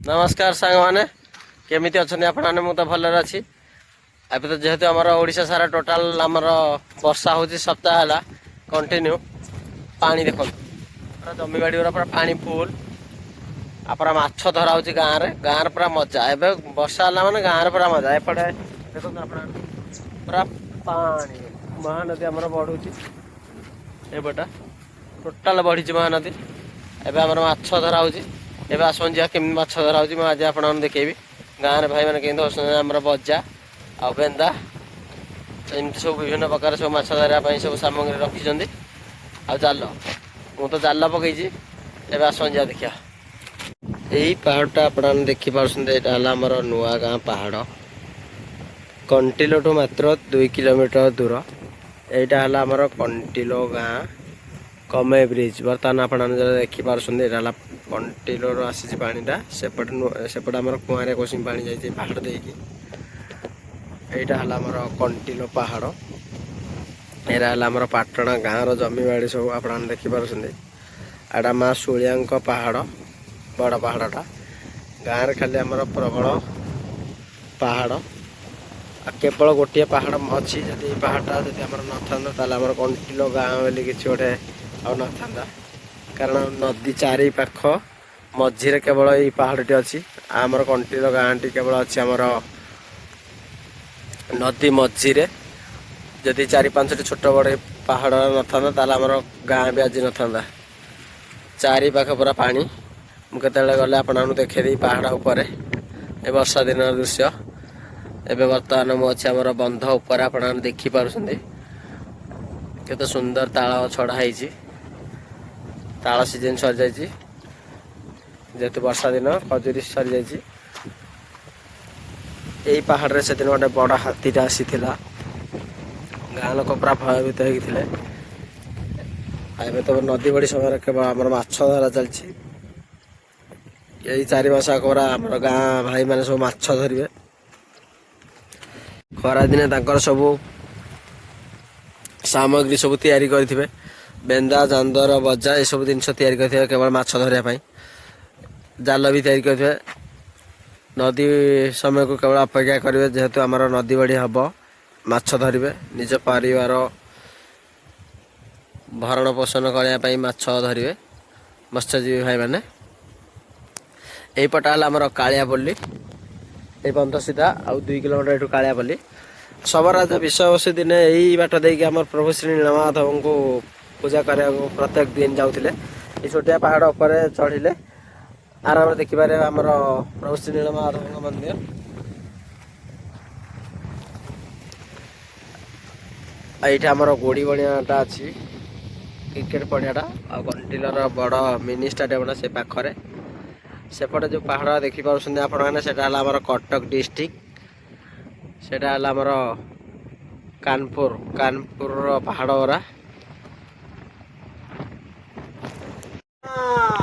नमस्कार सांग मैंने केमी अच्छा आपने मुझे भलर अच्छी अब तो जेहेतु आम ओडिशा सारा टोटाल आमर वर्षा हो सप्ताह है कंटिन्यू पानी देख पूरा जमीबाड़ी गुरा पूरा पानी फुल पूरा माछ धरा हो गाँव पूरा मजा एवं वर्षा है मैंने गाँव पूरा मजा एपटे देखो पूरा पानी महानदी आमर बढ़ुची एपटा टोटाल बढ़ी महानदी एवं आमर माछ धरा हो एवं आसन जा केमी माछ धरा हो आज आप देखेबी गाँव भाई मैंने केमी आमर बजा आ बेंदा एमती सब विभिन्न प्रकार सब माछ धरने सब सामग्री रखी आ जाल मु तो जाल पकई एवं आसन जा देखिया यही पहाड़टा आप देखिपुंट यहाँ आमर नुआ गाँ पहाड़ कंटिलो मात्र 2 किलोमीटर दूर यहाँ है आमर कंटिलो गाँ कमे ब्रिज बर्तमान आप देखिपुंट यहाँ कंटिलो आसी पानीटा सेपट आम कुआरे कोसी पानी जाइए पहाड़ देकी यहाँ है आमर कंटिलो पहाड़ यहाँ है आमर पाटणा गाँव जमीबाड़ी सब आप देखिपुंट एटा माँ शुलिया पहाड़ बड़ पहाड़टा गाँव खाली आमर प्रबल पहाड़ केवल गोटे पहाड़ अच्छी जब पहाड़टा जब आम न कंटिलो गाँव बोली कि गोटे आउ न कारण नदी चारि पाख मझीरे केवल ये पहाड़टी अच्छी आमर कंटिलो गाँटी केवल अच्छी आमर नदी मझीरे जदि 4-5टी छोट बड़े पहाड़ न था आमर गाँ भी आज न था चारि पाख पूरा पानी मुझे गले आपको देखे पहाड़ उपर ए वर्षा दिन दृश्य एवं बर्तमान मुझे आमर बंध उपर आप देखिपुंट केते सुंदर ताल छड़ाई ताल सीजन सरी जाइए जेहेतु वर्षा दिन खजुरी सरी जाइए यही पहाड़ से दिन गोटे बड़ हाथीटा आसी गाँ लोक पूरा भयभीत होते तो नदी बड़ी समय केवल आम माछ धरा चलती यही 4 मास आगरा आम गाँ भाई मैंने सब माछ धरवे खरा दिने सब सामग्री सब तैयारी करेंगे बेंदा चांदर बजा ये सब जिन तैयारी केवल माछ धरने जाल भी तैयारी करेंगे नदी समय को केवल अपेक्षा करेंगे जेहेतु आमर नदी बड़ी हम माछ धरवे निज परिवार भरण पोषण करने माछ धरवे मत्स्यजीवी भाई मैंने यही पटा है आमर कालियापल्ली ये बंध सीधा आउ 2 किलोमीटर यू कालियापल्ली सबराज विषयवस्तु दिन यही बाट देकी आम प्रभु श्री नीलमाधव को पूजा करने प्रत्येक दिन जाऊे ये छोटिया पहाड़ उपर चढ़िले आराम देखिपारे आमर प्रभु श्री नीलमाधव मंदिर ये आमर गोड़ी बणियाटा अच्छी क्रिकेट पड़ियाटा आ कंटिलर बड़ मिनी स्टेडियम से पाखरे सेपटे जो पहाड़ देखिपुंट आपर कटक डिस्ट्रिक्ट से आमर कानपुर पहाड़ गुरा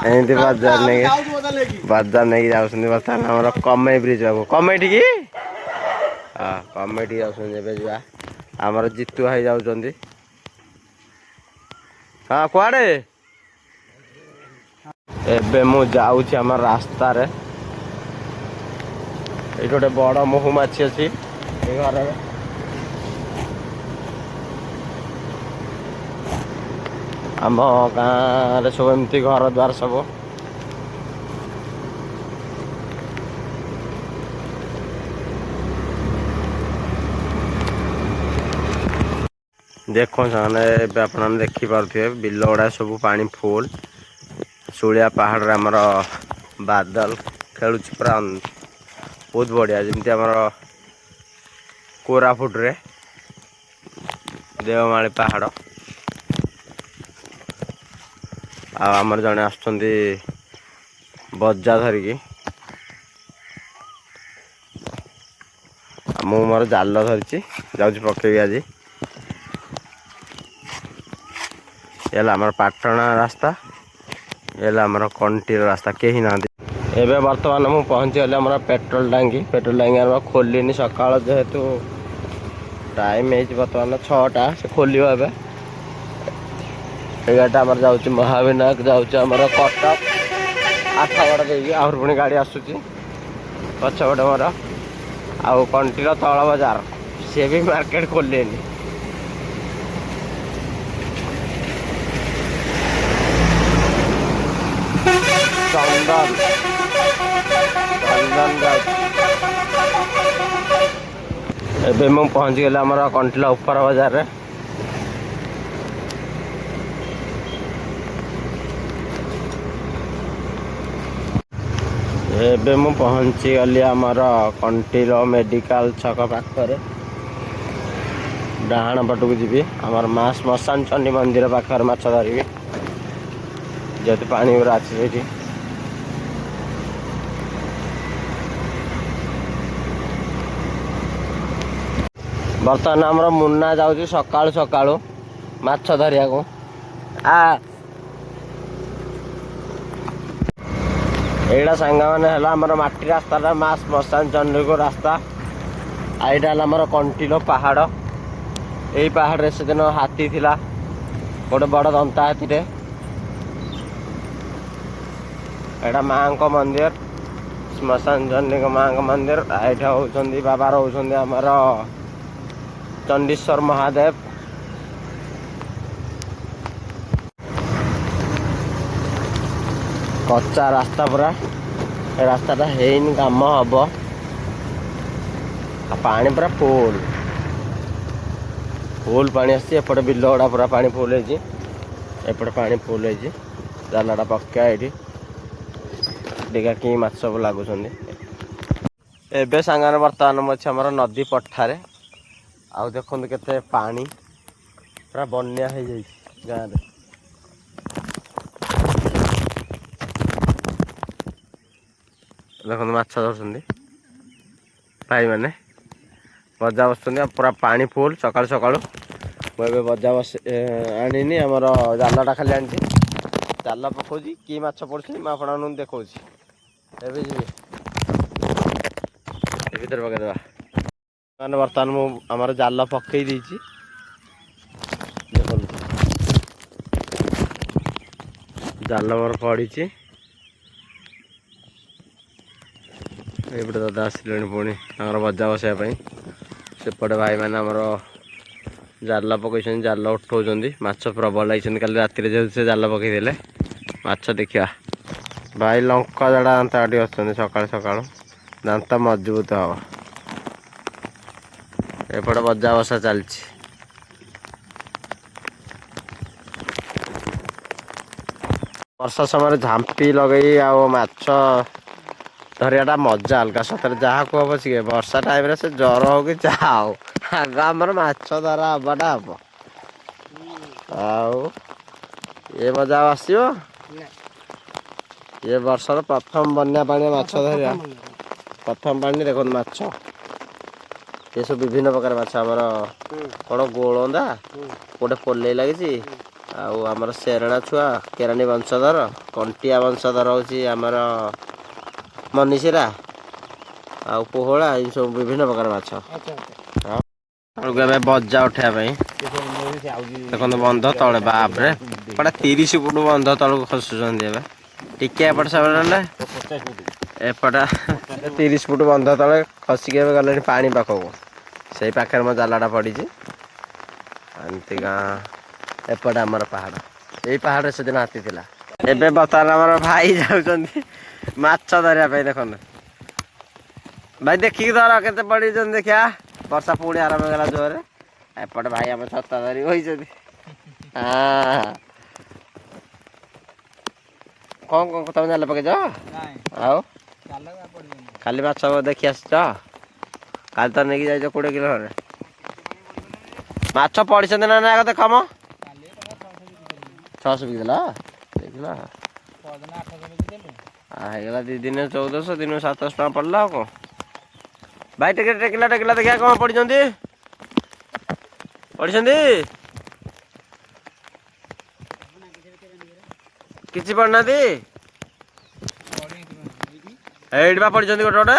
एमती बाजार नहीं जाऊँ बर्तमान आम कमे ब्रिज बाबू कमे टी हाँ कमे टी जा आमर जितु भाई जाऊँ हाँ कुआड़े एबे मु जाऊँ आम रास्ता रे ये गोटे बड़ महुमाछी अच्छी घर आम गाँव सब एमती घर द्वार सब देखो आप देखिपे बिल गुड़ा सब पानी फुल शुलिया पहाड़ आमर बादल खेलु पूरा बहुत बढ़िया जमी आमर कोरापुट रे देवमाली पहाड़ आमर जड़े आसुंच बजा धरिकी मु मोर जाल धरी जाऊँ पकेबी आज ये आमर पाटणा रास्ता ये आमर कंटीर रास्ता कहीं ना एवं बर्तमान मुझे पहुँची गली आम पेट्रोल टांगी आम खोलनी सका जेहेतु टाइम है बर्तमान 6टा से खोल गाड़ी आमर जाऊँ महाविनायक जाऊँ आमर कटक ଆଠଗଡ଼ ଦେଇକି ଆହୁରି ପୁଣି ଗାଡ଼ି ଆସୁଛି ପଛପଟେ ମୋର। ଆଉ କଣ୍ଟିର ତଳ ବଜାର ସିଏ ବି ମାର୍କେଟ ଖୋଲିଲେନି। ଚନ୍ଦନ ଯାଉଛି। ଏବେ ମୁଁ ପହଞ୍ଚିଗଲି ଆମର କଣ୍ଟିଲା ଉପର ବଜାରରେ। ଏବେ ମୁଁ ପହଞ୍ଚିଗଲି ଆମର କଣ୍ଟିଲ ମେଡ଼ିକାଲ ଛକ ପାଖରେ। ଡାହାଣ ପଟକୁ ଯିବି ଆମର ମା ଶ୍ମଶାନ ଚଣ୍ଡୀ ମନ୍ଦିର ପାଖରେ ମାଛ ଧରିବି, ଯେହେତୁ ପାଣି ଗୁରା ଅଛି ସେଇଠି। ବର୍ତ୍ତମାନ ଆମର ମୁନା ଯାଉଛି ସକାଳୁ ସକାଳୁ ମାଛ ଧରିବାକୁ। ଏଇଟା ସାଙ୍ଗମାନେ ହେଲା ଆମର ମାଟି ରାସ୍ତାଟା ମା ଶ୍ମଶାନ ଚଣ୍ଡୀଙ୍କ ରାସ୍ତା। ଆଉ ଏଇଟା ହେଲା ଆମର କଣ୍ଟିଲ ପାହାଡ଼। ଏଇ ପାହାଡ଼ରେ ସେଦିନ ହାତୀ ଥିଲା, ଗୋଟେ ବଡ଼ ଦନ୍ତା ହାତୀଟେ। ଏଇଟା ମାଙ୍କ ମନ୍ଦିର, ଶ୍ମଶାନ ଚଣ୍ଡୀଙ୍କ ମାଙ୍କ ମନ୍ଦିର। ଏଇଟା ହେଉଛନ୍ତି ବାବା ରହୁଛନ୍ତି ଆମର ଚଣ୍ଡୀଶ୍ୱର ମହାଦେବ। କଚ୍ଚା ରାସ୍ତା ପୁରା, ଏ ରାସ୍ତାଟା ହେଇନି, କାମ ହବ। ଆଉ ପାଣି ପୁରା ଫୁଲ ପାଣି ଆସିଛି। ଏପଟେ ବିଲ ଗୁଡ଼ା ପୁରା ପାଣି ଫୁଲ ହେଇଛି, ଏପଟେ ପାଣି ଫୁଲ ହେଇଛି। ଜାଲଟା ପକା ଏଇଠି ଦେଖିଆ କି ମାଛ ସବୁ ଲାଗୁଛନ୍ତି। ଏବେ ସାଙ୍ଗରେ ବର୍ତ୍ତମାନ ମୁଁ ଅଛି ଆମର ନଦୀ ପଠାରେ। ଆଉ ଦେଖନ୍ତୁ କେତେ ପାଣି, ପୁରା ବନ୍ୟା ହେଇଯାଇଛି ଗାଁରେ। ଦେଖନ୍ତୁ ମାଛ ଧରୁଛନ୍ତି ଭାଇମାନେ, ବଜା ବସୁଛନ୍ତି। ଆଉ ପୁରା ପାଣି ଫୁଲ ସକାଳୁ ସକାଳୁ। ମୁଁ ଏବେ ବଜା ଆଣିନି, ଆମର ଜାଲଟା ଖାଲି ଆଣିଛି। ଜାଲ ପକାଉଛି, କି ମାଛ ପଡ଼ୁଛନ୍ତି ମୁଁ ଆପଣମାନଙ୍କୁ ଦେଖାଉଛି। ଏବେ ଯିବି ଏ ଭିତରେ ପକେଇଦେବା। ମାନେ ବର୍ତ୍ତମାନ ମୁଁ ଆମର ଜାଲ ପକେଇ ଦେଇଛି, ଦେଖନ୍ତୁ ଜାଲ ମୋର ପଡ଼ିଛି। ଏଇପଟେ ଦାଦା ଆସିଲେଣି ପୁଣି ଆମର ବଜା ବସାଇବା ପାଇଁ। ସେପଟେ ଭାଇମାନେ ଆମର ଜାଲ ପକେଇଛନ୍ତି, ଜାଲ ଉଠଉଛନ୍ତି। ମାଛ ପ୍ରବଳ ଲାଗିଛନ୍ତି କାଲି ରାତିରେ, ଯେହେତୁ ସେ ଜାଲ ପକେଇଦେଲେ। ମାଛ ଦେଖିବା ଭାଇ ଲଙ୍କା ଜଡ଼ା ଦାନ୍ତ କାଟି ଅଛନ୍ତି ସକାଳୁ ସକାଳୁ, ଦାନ୍ତ ମଜବୁତ ହବ। ଏପଟେ ବଜା ବସା ଚାଲିଛି। ବର୍ଷା ସମୟରେ ଝାମ୍ପି ଲଗେଇ ଆଉ ମାଛ ଧରିବାଟା ମଜା ଅଲଗା ସତରେ। ଯାହା କୁହ ପଛିକେ ବର୍ଷା ଟାଇମରେ ସେ ଜ୍ୱର ହଉ କି ଯାହା ହଉ, ଆଗ ଆମର ମାଛ ଧରା ହବାଟା ହବ। ଆଉ ଏ ମଜା ଆଉ ଆସିବ? ଏ ବର୍ଷର ପ୍ରଥମ ବନ୍ୟା ପାଣି ମାଛ ଧରିବା, ପ୍ରଥମ ପାଣି। ଦେଖନ୍ତୁ ମାଛ ଏସବୁ ବିଭିନ୍ନ ପ୍ରକାର ମାଛ। ଆମର କଣ ଗୋଳନ୍ଦା, ଗୋଟେ ପୋଲେଇ ଲାଗିଛି, ଆଉ ଆମର ସେରେଣା ଛୁଆ, କେରାଣ୍ଡି ବଂଶଧର, କଣ୍ଟିଆ ବଂଶଧର ହେଉଛି ଆମର ମନିଶିରା, ଆଉ ପୋହଳା, ଏଇ ସବୁ ବିଭିନ୍ନ ପ୍ରକାର ମାଛ। ବେଳକୁ ଏବେ ବଜା ଉଠେଇବା ପାଇଁ ଦେଖନ୍ତୁ ବନ୍ଧ ତଳେ, ବାପରେ ଏପଟେ 30 ଫୁଟ ବନ୍ଧ ତଳକୁ ଖସୁଛନ୍ତି। ଏବେ ଟିକେ ଏପଟ ସେପଟ ହେଲେ ଏପଟେ 30 ଫୁଟ ବନ୍ଧ ତଳେ ଖସିକି ଏବେ ଗଲେଣି ପାଣି ପାଖକୁ। ସେଇ ପାଖରେ ମୋ ଜାଲଟା ପଡ଼ିଛି। ଏମିତି ଗାଁ ଏପଟେ ଆମର ପାହାଡ଼, ଏଇ ପାହାଡ଼ରେ ସେଦିନ ହାତୀ ଥିଲା। ଏବେ ବର୍ତ୍ତମାନ ଆମର ଭାଇ ଯାଉଛନ୍ତି ମାଛ ଧରିବା ପାଇଁ। ଦେଖନ୍ତୁ ଭାଇ ଦେଖିକି ଧର କେତେ ପଡ଼ିଛନ୍ତି ଦେଖିଆ। ବର୍ଷା ପୁଣି ଆରମ୍ଭ ହେଇଗଲା ଜୋରରେ। ଏପଟେ ଭାଇ ଆମ ଛତା ଧରି ବଇଛନ୍ତି। କଣ ତମେ ଜାଲ ପକେଇଛ? ଆଉ ଖାଲି ମାଛ ଦେଖି ଆସିଛ? କାଲି ତ ନେଇକି ଯାଇଛ 20 କିଲୋ ଖଣ୍ଡେ। ମାଛ ପଡ଼ିଛନ୍ତି ନା ନାଇଁ ଆଗ ଦେଖମ। 600 ବିକିଦେଲ? ଦେଖିଲ ହେଇଗଲା 2 ଦିନେ 1400, ଦିନକୁ 700 ଟଙ୍କା ପଡ଼ିଲା। ଆଉ କଣ ଭାଇ ଟିକେ ଟେକିଲା ଦେଖିଆ କଣ ପଡ଼ିଛନ୍ତି? କିଛି ପଡ଼ିନାହାନ୍ତି? ଏଇଠି ବା ପଡ଼ିଛନ୍ତି ଗୋଟେ ଗୋଟେ।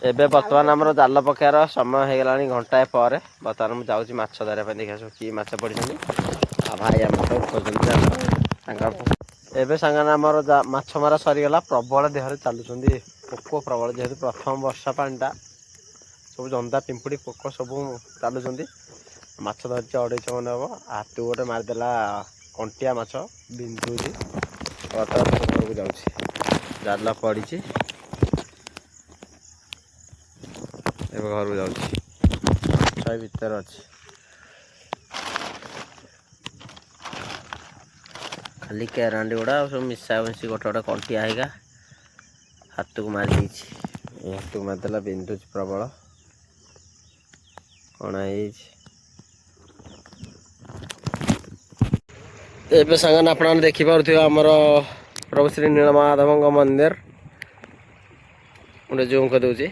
ଏବେ ବର୍ତ୍ତମାନ ଆମର ଜାଲ ପକେଇବାର ସମୟ ହେଇଗଲାଣି ଘଣ୍ଟାଏ ପରେ। ବର୍ତ୍ତମାନ ମୁଁ ଯାଉଛି ମାଛ ଧରିବା ପାଇଁ। ଦେଖିଆ ସବୁ କି ମାଛ ପଡ଼ିଛନ୍ତି। ଆଉ ଭାଇ ଆମ ପାଇଁ ଉଠଉଛନ୍ତି ଜାଲ। ଏବେ ସାଙ୍ଗମାନେ ଆମର ମାଛ ମାରା ସରିଗଲା। ପ୍ରବଳ ଦେହରେ ଚାଲୁଛନ୍ତି ପୋକ ପ୍ରବଳ, ଯେହେତୁ ପ୍ରଥମ ବର୍ଷା ପାଣିଟା ସବୁ ଜନ୍ଦା ପିମ୍ପୁଡ଼ି ପୋକ ସବୁ ଚାଲୁଛନ୍ତି। ମାଛ ଧରିଛି 250 ଖଣ୍ଡେ ହବ। ହାତକୁ ଗୋଟେ ମାରିଦେଲା କଣ୍ଟିଆ ମାଛ ବିନ୍ଧୁଛି। ଘରକୁ ଯାଉଛି, ଜାଲ ପଡ଼ିଛି, ଏବେ ଘରକୁ ଯାଉଛି। ମାଛ ଭିତରେ ଅଛି, ଖାଲି କେରାଣ୍ଡି ଗୁଡ଼ା ସବୁ ମିଶାମିଶି ଗୋଟେ ଗୋଟେ କଣ୍ଟିଆ ହେଇକା ହାତକୁ ମାରି ଦେଇଛି। ଏ ହାତକୁ ମାରିଦେଲା, ବିନ୍ଧୁଛି ପ୍ରବଳ, କଣା ହେଇଯାଇଛି। ଏବେ ସାଙ୍ଗମାନେ ଆପଣମାନେ ଦେଖିପାରୁଥିବେ ଆମର ପ୍ରଭୁ ଶ୍ରୀ ନୀଳମାଧବଙ୍କ ମନ୍ଦିର। ଗୋଟେ ଜୁମ୍ କରିଦେଉଛି।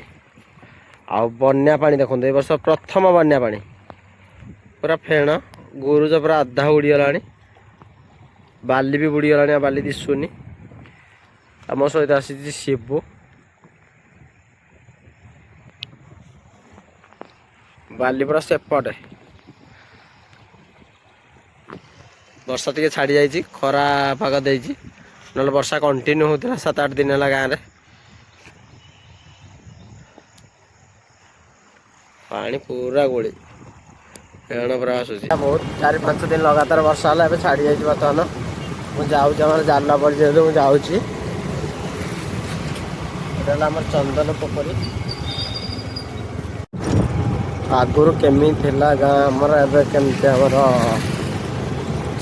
ଆଉ ବନ୍ୟା ପାଣି ଦେଖନ୍ତୁ, ଏ ବର୍ଷ ପ୍ରଥମ ବନ୍ୟା ପାଣି ପୁରା ଫେଣ, ଗୁରୁଜ ପୁରା ଅଧା ଉଡ଼ିଗଲାଣି, ବାଲି ବି ବୁଡ଼ିଗଲାଣି, ଆଉ ବାଲି ଦିଶୁନି। ଆମ ସହିତ ଆସିଛି ଶିବୁ, ବାଲି ପୁରା ସେପଟେ। ବର୍ଷା ଟିକେ ଛାଡ଼ି ଯାଇଛି, ଖରା ପାଗ ଦେଇଛି, ନହେଲେ ବର୍ଷା କଣ୍ଟିନ୍ୟୁ ହେଉଥିଲା 7-8 ଦିନ ହେଲା ଗାଁରେ। ପାଣି ପୁରା ଗୋଳି, ଫେଣ ପୁରା ଆସୁଛି ବହୁତ। 4-5 ଦିନ ଲଗାତାର ବର୍ଷା ହେଲା, ଏବେ ଛାଡ଼ି ଯାଇଛି ବର୍ତ୍ତମାନ। ମୁଁ ଯାଉଛି, ଆମର ଜାଲ ପଡ଼ିଛି ଯେହେତୁ ମୁଁ ଯାଉଛି। ଏଇଟା ହେଲା ଆମର ଚନ୍ଦନ ପୋଖରୀ। ଆଗରୁ କେମିତି ଥିଲା ଗାଁ ଆମର, ଏବେ କେମିତି ଆମର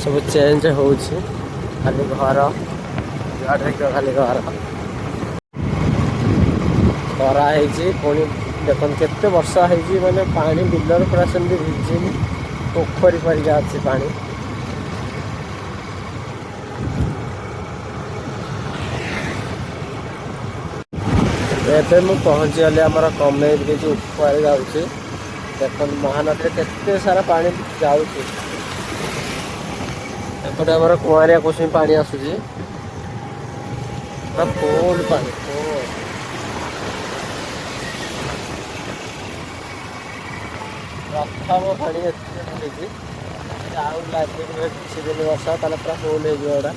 ସବୁ ଚେଞ୍ଜ ହେଉଛି। ଖାଲି ଘର, ଯୁଆଡ଼େ ଦେଖିବ ଖାଲି ଘର। ଖରା ହେଇଛି, ପୁଣି ଦେଖନ୍ତୁ କେତେ ବର୍ଷା ହେଇଛି, ମାନେ ପାଣି ବିଲରେ ପୁରା ସେମିତି ଭିଜିନି, ପୋଖରୀ ପରିକା ଅଛି ପାଣି। ଏବେ ମୁଁ ପହଞ୍ଚିଗଲି ଆମର କମେଇ ବ୍ରିଜ୍ ଉପରେ ଯାଉଛି। ଦେଖନ୍ତୁ ମହାନଦୀରେ କେତେ ସାରା ପାଣି ଯାଉଛି। ଏପଟେ ଆମର କୁଆଁରିଆ କୁସୁମୀ ପାଣି ଆସୁଛି, ଫୁଲ ପାଣି, ପ୍ରଥମ ପାଣି ଏତେ ହେଇଛି। ଆଉ ଲାଗିଯିବ କିଛି ଦିନ ବର୍ଷା, ତାହେଲେ ପୁରା ଫୁଲ ହେଇଯିବ ଏଗୁଡ଼ା।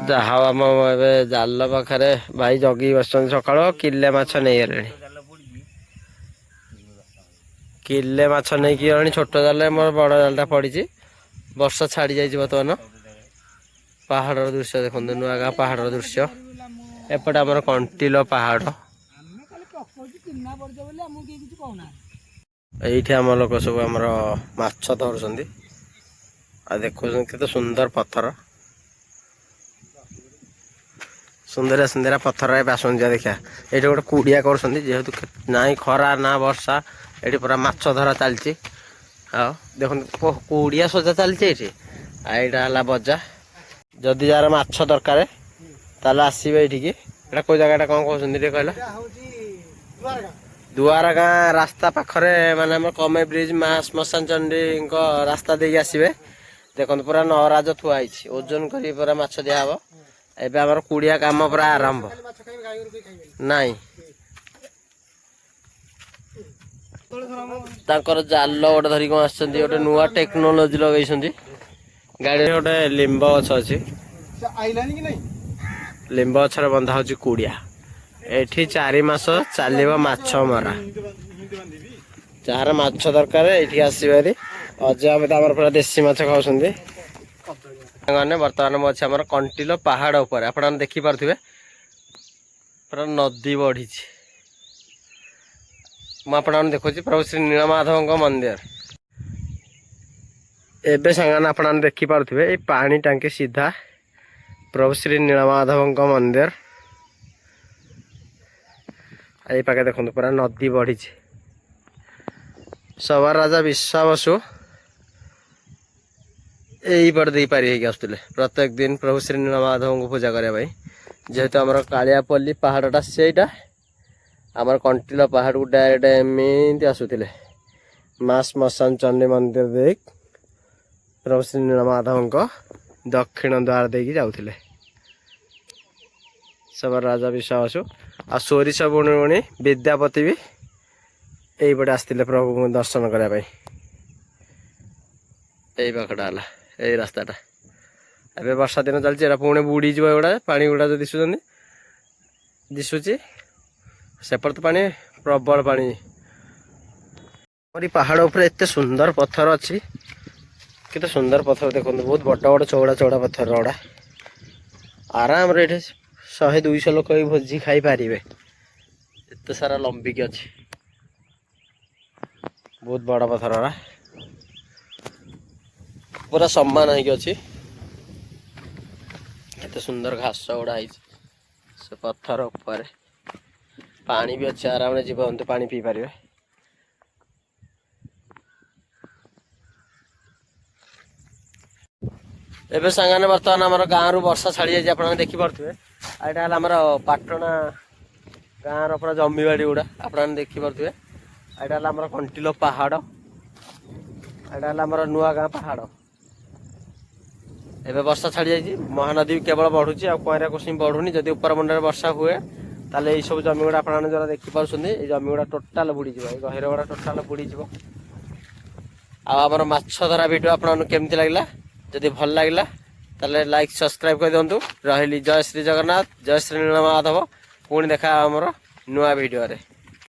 ଯାହା ହଉ, ଆମ ଏବେ ଜାଲ ପାଖରେ ଭାଇ ଜଗିକି ବସିଛନ୍ତି। ସକାଳୁ କିଲେ ମାଛ ନେଇଗଲେଣି, କିଲେ ମାଛ ନେଇକି ଗଲେଣି। ଛୋଟ ଜାଲରେ ମୋର ବଡ଼ ଜାଲଟା ପଡ଼ିଛି। ବର୍ଷା ଛାଡ଼ି ଯାଇଛି ବର୍ତ୍ତମାନ। ପାହାଡ଼ର ଦୃଶ୍ୟ ଦେଖନ୍ତୁ, ନୂଆ ଗାଁ ପାହାଡ଼ର ଦୃଶ୍ୟ। ଏପଟେ ଆମର କଣ୍ଟିଲ ପାହାଡ଼। ଏଇଠି ଆମ ଲୋକ ସବୁ ଆମର ମାଛ ଧରୁଛନ୍ତି। ଆଉ ଦେଖୁଛନ୍ତି କେତେ ସୁନ୍ଦର ପଥର, ସୁନ୍ଦରିଆ ସୁନ୍ଦରିଆ ପଥର। ଏବେ ଆସନ୍ତି ଯିବା ଦେଖିବା। ଏଇଠି ଗୋଟେ କୁଡ଼ିଆ କରୁଛନ୍ତି, ଯେହେତୁ ନାହିଁ ଖରା ନା ବର୍ଷା, ଏଠି ପୁରା ମାଛ ଧରା ଚାଲିଛି। ଆଉ ଦେଖନ୍ତୁ କୁଡ଼ିଆ ସଜା ଚାଲିଛି ଏଇଠି। ଆଉ ଏଇଟା ହେଲା ବଜା। ଯଦି ଯାହାର ମାଛ ଦରକାର ତାହେଲେ ଆସିବେ ଏଇଠିକି। ଏଇଟା କୋଉ ଜାଗାଟା କଣ କହୁଛନ୍ତି ଟିକେ କହିଲ? ଦୁଆର ଗାଁ ରାସ୍ତା ପାଖରେ, ମାନେ ଆମର କମେଇ ବ୍ରିଜ୍ ମା ଶ୍ମଶାନ ଚଣ୍ଡୀଙ୍କ ରାସ୍ତା ଦେଇକି ଆସିବେ। ଦେଖନ୍ତୁ ପୁରା ନରାଜ ଥୁଆ ହେଇଛି, ଓଜନ କରି ପୁରା ମାଛ ଦିଆହବ। ଏବେ ଆମର କୁଡ଼ିଆ କାମ ପୁରା ଆରମ୍ଭ। ନାଇଁ, ତାଙ୍କର ଜାଲ ଗୋଟେ ଧରିକି କଣ ଆସିଛନ୍ତି, ଗୋଟେ ନୂଆ ଟେକ୍ନୋଲୋଜି ଲଗେଇଛନ୍ତି। ଗାଡ଼ିରେ ଗୋଟେ ଲିମ୍ବ ଗଛ ଅଛି, ଲିମ୍ବ ଗଛରେ ବନ୍ଧା ହଉଛି କୁଡ଼ିଆ। ଏଠି 4 ମାସ ଚାଲିବ ମାଛ ମରା। ଯାହାର ମାଛ ଦରକାର ଏଇଠିକି ଆସିବେ ଭାରି। ଅଜୟ ଅମିତ ଆମର ପୁରା ଦେଶୀ ମାଛ ଖାଉଛନ୍ତି। ମାନେ ବର୍ତ୍ତମାନ ମୁଁ ଅଛି ଆମର କଣ୍ଟିଲ ପାହାଡ଼ ଉପରେ। ଆପଣମାନେ ଦେଖିପାରୁଥିବେ ପୁରା ନଦୀ ବଢ଼ିଛି। ମୁଁ ଆପଣମାନଙ୍କୁ ଦେଖୁଛି ପ୍ରଭୁ ଶ୍ରୀ ନୀଳମାଧବଙ୍କ ମନ୍ଦିର। ଏବେ ସାଙ୍ଗମାନେ ଆପଣମାନେ ଦେଖିପାରୁଥିବେ ଏଇ ପାଣି ଟାଙ୍କି ସିଧା ପ୍ରଭୁ ଶ୍ରୀ ନୀଳମାଧବଙ୍କ ମନ୍ଦିର। ଏଇ ପାଖେ ଦେଖନ୍ତୁ ପୁରା ନଦୀ ବଢ଼ିଛି। ସବାର ରାଜା ବିଶ୍ୱାବସୁ ଏଇପଟ ଦେଇ ପାରି ହେଇକି ଆସୁଥିଲେ ପ୍ରତ୍ୟେକ ଦିନ ପ୍ରଭୁ ଶ୍ରୀ ନୀଳମାଧବଙ୍କୁ ପୂଜା କରିବା ପାଇଁ। ଯେହେତୁ ଆମର କାଳିଆପଲ୍ଲୀ ପାହାଡ଼ଟା ସେଇଟା, ଆମର କଣ୍ଟିଲ ପାହାଡ଼କୁ ଡାଇରେକ୍ଟ ଏମିତି ଆସୁଥିଲେ ମା ଶ୍ମଶାନ ଚଣ୍ଡୀ ମନ୍ଦିର ଦେଇ ପ୍ରଭୁ ଶ୍ରୀ ନୀଳମାଧବଙ୍କ दक्षिण द्वार देकी जाउथिले सब राजा विश्वासु आ सोरिष बुणी बुणी विद्यापति भी यही पटे आसते प्रभु को दर्शन करने यही पाखटा है यही रास्ताटा एबे वर्षा दिन चलती पुणी बुड़ी गुड़ा पानी गुड़ा जो दिशुची सेपट तो पानी प्रबल पानी पहाड़ उपर एत सुंदर पत्थर अच्छी केते सुंदर पत्थर देखो बहुत बड़ बड़ चौड़ा चौड़ा पत्थर गुड़ा आराम रे 100-200 लोक भी भोजी खाई पारे एत सारा लंबिक अच्छी बहुत बड़ा पत्थर गुड़ा पूरा सम्मान है सुंदर घास गुड़ा से पत्थर ऊपर पानी भी अच्छे आराम से जीवंत पानी पी पारे एबे सांगाने बर्तमान आम गाँव रु वर्षा छाड़ी जाए आप देखी पारे यहाँ आम पाटना गाँव पूरा जमीबाड़ी गुड़ा आप देखी पारे यहाँ आम कंटिलो पहाड़ यहाँ आम नुआ गाँ पहाड़ एबे वर्षा छाड़ी जाइए महानदी केवल बढ़ुची आ कुआरिया कोसी बढ़ुनी जदि ऊपर मुंडे वर्षा हुए ताले ये सब जमी गुड़ा आप जो देखी पार्टी जमी गुड़ा टोटाल बुड़ी गहिर गुड़ा टोटाल बुड़ी आमर माछ धरा वीडियो आपन केमती लगला जदि भल लगला ताले लाइक सब्सक्राइब कर दिंतु रही जय श्री जगन्नाथ जय श्री नीलमाधव पुणी देखा आमर नुआ वीडियो रे।